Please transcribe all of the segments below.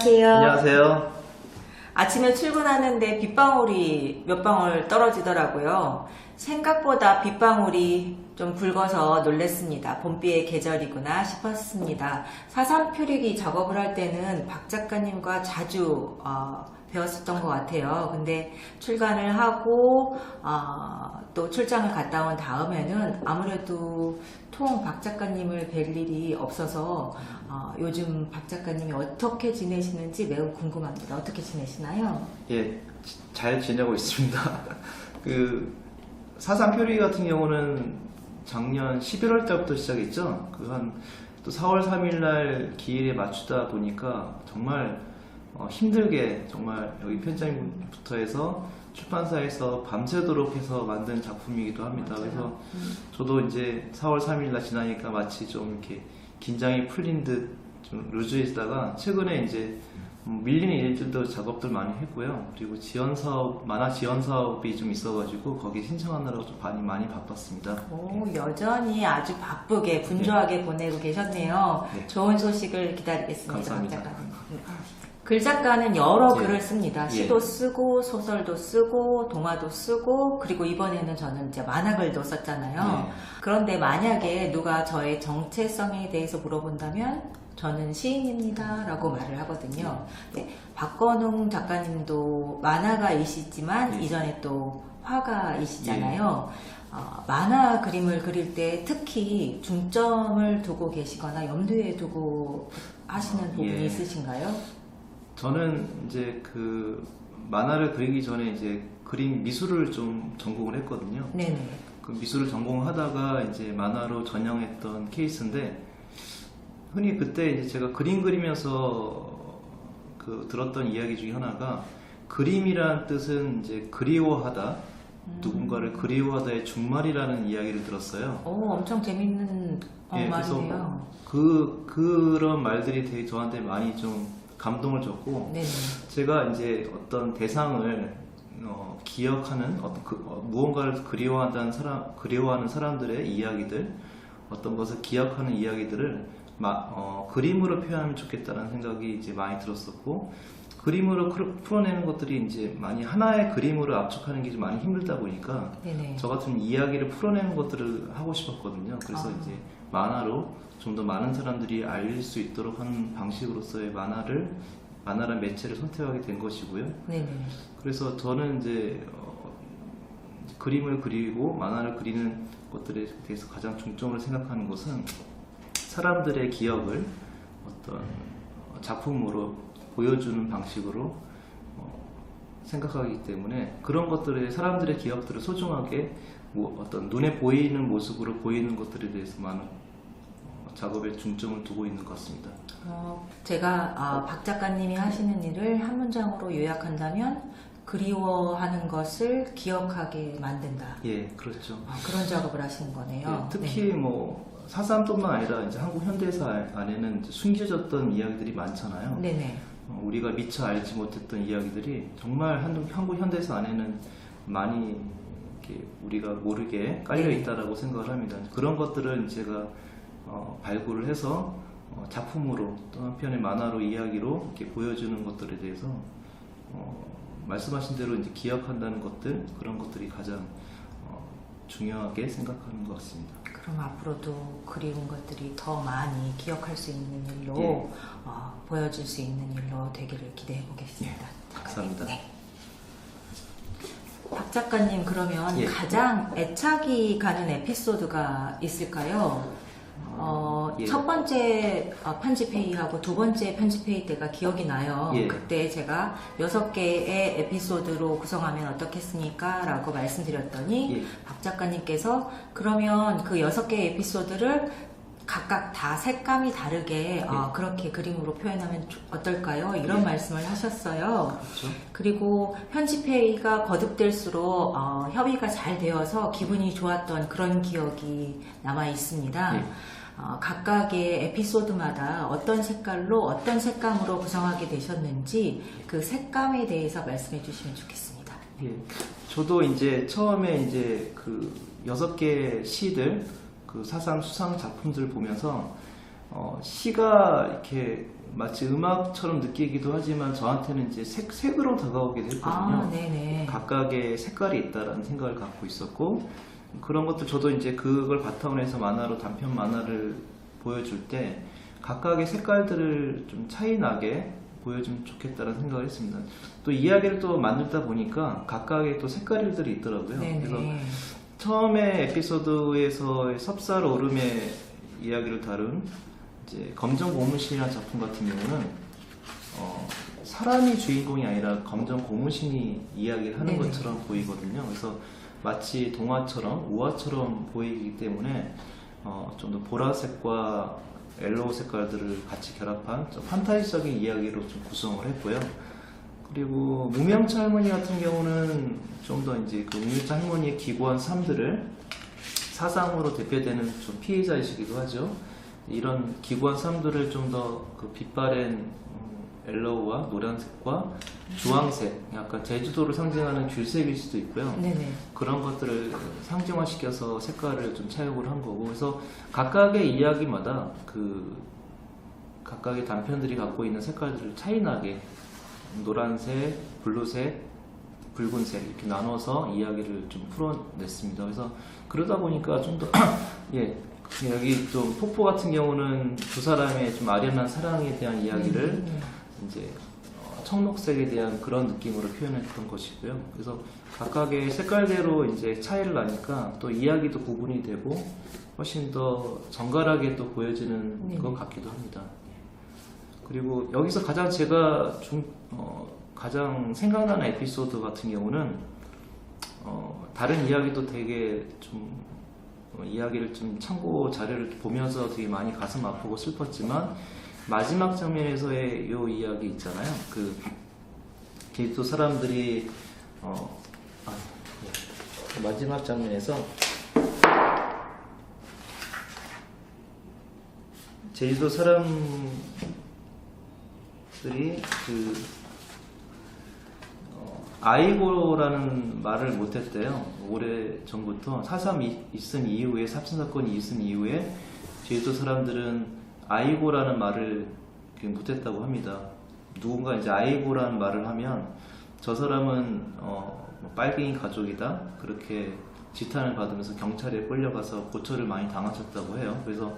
안녕하세요. 안녕하세요. 아침에 출근하는데 빗방울이 몇 방울 떨어지더라고요. 생각보다 빗방울이 좀 굵어서 놀랐습니다. 봄비의 계절이구나 싶었습니다. 사삼 표류기 작업을 할 때는 박 작가님과 자주 배웠었던 것 같아요. 근데 출간을 하고 또 출장을 갔다 온 다음에는 아무래도 통 박 작가님을 뵐 일이 없어서 요즘 박 작가님이 어떻게 지내시는지 매우 궁금합니다. 어떻게 지내시나요? 예, 잘 지내고 있습니다. 그 사삼 표류기 같은 경우는 작년 11월 달부터 시작했죠. 또 4월 3일 날 기일에 맞추다 보니까 정말 힘들게 정말 여기 편집장부터 해서 출판사에서 밤새도록 해서 만든 작품이기도 합니다. 맞아요. 그래서 저도 이제 4월 3일 날 지나니까 마치 좀 이렇게 긴장이 풀린 듯 좀 루즈해지다가 최근에 이제 밀리는 일들도 작업들 많이 했고요. 그리고 만화 지원 사업이 좀 있어가지고 거기 신청하느라고 좀 많이 바빴습니다. 오, 여전히 아주 바쁘게 분주하게 보내고 계셨네요. 네. 좋은 소식을 기다리겠습니다. 감사합니다. 박 작가님. 글 작가는 여러 예. 글을 씁니다. 시도 쓰고 소설도 쓰고 동화도 쓰고 그리고 이번에는 저는 이제 만화글도 썼잖아요. 예. 그런데 만약에 누가 저의 정체성에 대해서 물어본다면 저는 시인입니다 라고 말을 하거든요. 네, 박건웅 작가님도 만화가이시지만 예. 이전에 또 화가이시잖아요. 만화 그림을 그릴 때 특히 중점을 두고 계시거나 염두에 두고 하시는 부분이 예. 있으신가요? 저는 이제 그 만화를 그리기 전에 이제 그림 미술을 좀 전공을 했거든요. 네네. 그 미술을 전공하다가 이제 만화로 전향했던 케이스인데 흔히 그때 이제 제가 그림 그리면서 그 들었던 이야기 중에 하나가 그림이란 뜻은 이제 그리워하다, 누군가를 그리워하다의 준말이라는 이야기를 들었어요. 오, 엄청 재밌는 예, 말이네요. 그런 말들이 되게 저한테 많이 좀 감동을 줬고, 네네. 제가 이제 어떤 대상을 기억하는 무언가를 그리워하는 사람들의 이야기들, 어떤 것을 기억하는 이야기들을 그림으로 표현하면 좋겠다는 생각이 이제 많이 들었었고, 그림으로 풀어내는 것들이 이제 많이 하나의 그림으로 압축하는 게 좀 많이 힘들다 보니까 네네. 저 같은 이야기를 풀어내는 것들을 하고 싶었거든요. 그래서 이제 만화로 좀 더 많은 사람들이 알릴 수 있도록 하는 방식으로서의 만화란 매체를 선택하게 된 것이고요. 네네. 그래서 저는 이제 그림을 그리고 만화를 그리는 것들에 대해서 가장 중점을 생각하는 것은 사람들의 기억을 어떤 작품으로 보여주는 방식으로 생각하기 때문에 그런 것들을 사람들의 기억들을 소중하게 어떤 눈에 보이는 모습으로 보이는 것들에 대해서 많은 작업에 중점을 두고 있는 것 같습니다. 제가 박 작가님이 하시는 일을 한 문장으로 요약한다면 그리워하는 것을 기억하게 만든다. 예, 그렇죠. 그런 작업을 하시는 거네요. 예, 특히 네. 사삼뿐만 아니라 이제 한국 현대사 안에는 이제 숨겨졌던 이야기들이 많잖아요. 네네. 우리가 미처 알지 못했던 이야기들이 정말 한국 현대사 안에는 많이 이렇게 우리가 모르게 깔려 있다라고 생각을 합니다. 그런 것들은 제가 발굴을 해서 작품으로 또 한편의 만화로 이야기로 이렇게 보여주는 것들에 대해서 말씀하신 대로 이제 기억한다는 것들 그런 것들이 가장 중요하게 생각하는 것 같습니다. 그럼 앞으로도 그리운 것들이 더 많이 기억할 수 있는 일로 예. 보여줄 수 있는 일로 되기를 기대해 보겠습니다. 예, 감사합니다. 네. 박 작가님 그러면 예. 가장 애착이 가는 에피소드가 있을까요? 예. 첫 번째 편집회의하고 두 번째 편집회의 때가 기억이 나요. 예. 그때 제가 6개의 에피소드로 구성하면 어떻겠습니까? 라고 말씀드렸더니 예. 박 작가님께서 그러면 그 6개의 에피소드를 각각 다 색감이 다르게 그렇게 그림으로 표현하면 어떨까요? 이런 예. 말씀을 하셨어요. 그렇죠. 그리고 편집회의가 거듭될수록 협의가 잘 되어서 기분이 좋았던 그런 기억이 남아 있습니다. 예. 각각의 에피소드마다 어떤 색깔로 어떤 색감으로 구성하게 되셨는지 그 색감에 대해서 말씀해 주시면 좋겠습니다. 예. 저도 이제 처음에 이제 그 6개 시들 그 사상 수상 작품들을 보면서 시가 이렇게 마치 음악처럼 느끼기도 하지만 저한테는 이제 색으로 다가오기도 했거든요. 네네. 각각의 색깔이 있다라는 생각을 갖고 있었고, 그런 것도 저도 이제 그걸 바탕으로 해서 만화로 단편 만화를 보여줄 때 각각의 색깔들을 좀 차이 나게 보여주면 좋겠다는 생각을 했습니다. 또 이야기를 또 만들다 보니까 각각의 또 색깔들이 있더라고요. 네네. 그래서 처음에 에피소드에서의 섭살 오름의 이야기를 다룬 이제 검정 고무신이라는 작품 같은 경우는 사람이 주인공이 아니라 검정 고무신이 이야기를 하는 네네. 것처럼 보이거든요. 그래서 마치 동화처럼 우화처럼 보이기 때문에 좀 더 보라색과 옐로우 색깔들을 같이 결합한 좀 판타지적인 이야기로 좀 구성을 했고요. 그리고 무명차 할머니 같은 경우는 좀 더 이제 그 무명차 할머니의 기구한 삶들을 사상으로 대표되는 좀 피해자이시기도 하죠. 이런 기구한 삶들을 좀 더 그 빛바랜 옐로우와 노란색과 주황색, 약간 제주도를 상징하는 귤색일 수도 있고요. 네네. 그런 것들을 상징화시켜서 색깔을 좀 차용을 한 거고, 그래서 각각의 이야기마다 그 각각의 단편들이 갖고 있는 색깔들을 차이나게 노란색, 블루색, 붉은색 이렇게 나눠서 이야기를 좀 풀어냈습니다. 그래서 그러다 보니까 좀 더 예, 여기 좀 폭포 같은 경우는 두 사람의 좀 아련한 사랑에 대한 이야기를 이제 청록색에 대한 그런 느낌으로 표현했던 것이고요. 그래서 각각의 색깔대로 이제 차이를 나니까 또 이야기도 구분이 되고 훨씬 더 정갈하게 또 보여지는 것 같기도 합니다. 그리고 여기서 가장 제가 가장 생각나는 에피소드 같은 경우는 다른 이야기도 되게 좀 이야기를 좀 참고 자료를 보면서 되게 많이 가슴 아프고 슬펐지만 마지막 장면에서의 요 이야기 있잖아요. 그 제주도 사람들이 마지막 장면에서 제주도 사람들이 그 아이고라는 말을 못했대요. 오래 전부터 4.3 있은 이후에 삽신사건이 있은 이후에 제주도 사람들은 아이고라는 말을 못했다고 합니다. 누군가 이제 아이고라는 말을 하면 저 사람은 빨갱이 가족이다 그렇게 지탄을 받으면서 경찰에 끌려가서 고초를 많이 당하셨다고 해요. 그래서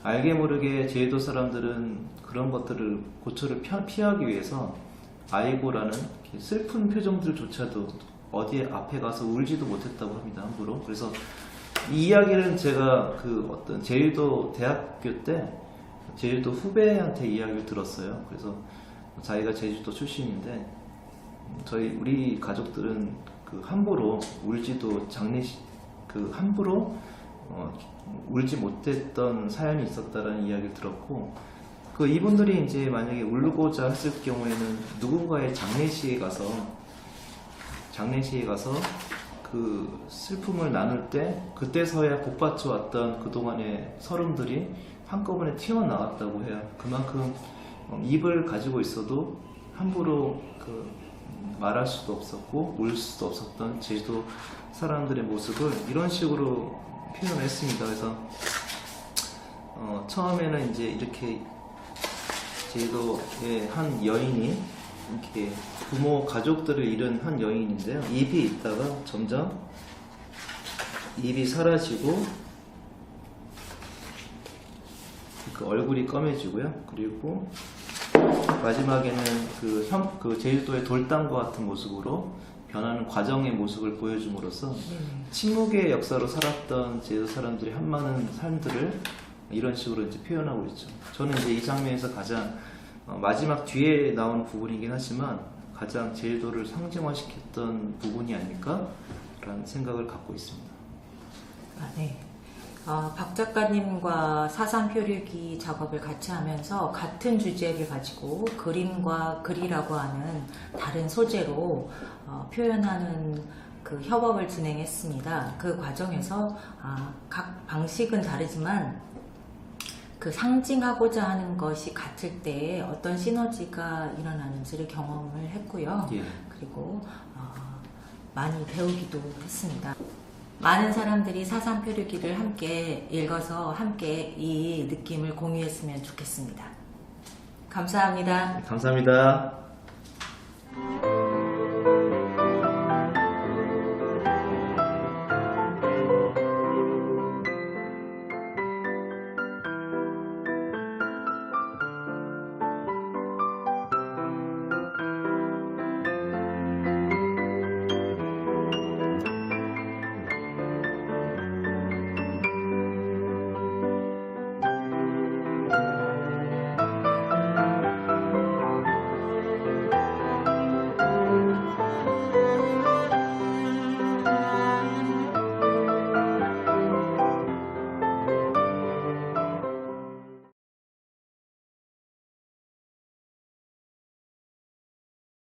알게 모르게 제주도 사람들은 그런 것들을 고초를 피하기 위해서 아이고라는 슬픈 표정들조차도 어디에 앞에 가서 울지도 못했다고 합니다. 함부로. 그래서 이 이야기는 제가 그 어떤 제주도 대학교 때 제주도 후배한테 이야기를 들었어요. 그래서 자기가 제주도 출신인데 우리 가족들은 그 함부로 울지도 함부로 울지 못했던 사연이 있었다라는 이야기를 들었고, 그 이분들이 이제 만약에 울고자 했을 경우에는 누군가의 장례식에 가서 그 슬픔을 나눌 때 그때서야 복받쳐왔던 그동안의 서름들이 한꺼번에 튀어나왔다고 해요. 그만큼 입을 가지고 있어도 함부로 말할 수도 없었고 울 수도 없었던 제주도 사람들의 모습을 이런 식으로 표현했습니다. 그래서 처음에는 이제 이렇게 제주도의 한 여인이 이렇게 부모 가족들을 잃은 한 여인인데요. 입이 있다가 점점 입이 사라지고 그 얼굴이 검해지고요. 그리고 마지막에는 그 제주도의 돌담과 같은 모습으로 변하는 과정의 모습을 보여줌으로써 침묵의 역사로 살았던 제주도 사람들이 한많은 삶들을 이런 식으로 이제 표현하고 있죠. 저는 이제 이 장면에서 가장 마지막 뒤에 나오는 부분이긴 하지만 가장 제주도를 상징화시켰던 부분이 아닐까라는 생각을 갖고 있습니다. 네. 박 작가님과 사상 표류기 작업을 같이 하면서 같은 주제를 가지고 그림과 글이라고 하는 다른 소재로 표현하는 그 협업을 진행했습니다. 그 과정에서 각 방식은 다르지만 그 상징하고자 하는 것이 같을 때 어떤 시너지가 일어나는지를 경험을 했고요. 예. 그리고 많이 배우기도 했습니다. 많은 사람들이 사상 표류기를 함께 읽어서 함께 이 느낌을 공유했으면 좋겠습니다. 감사합니다. 감사합니다.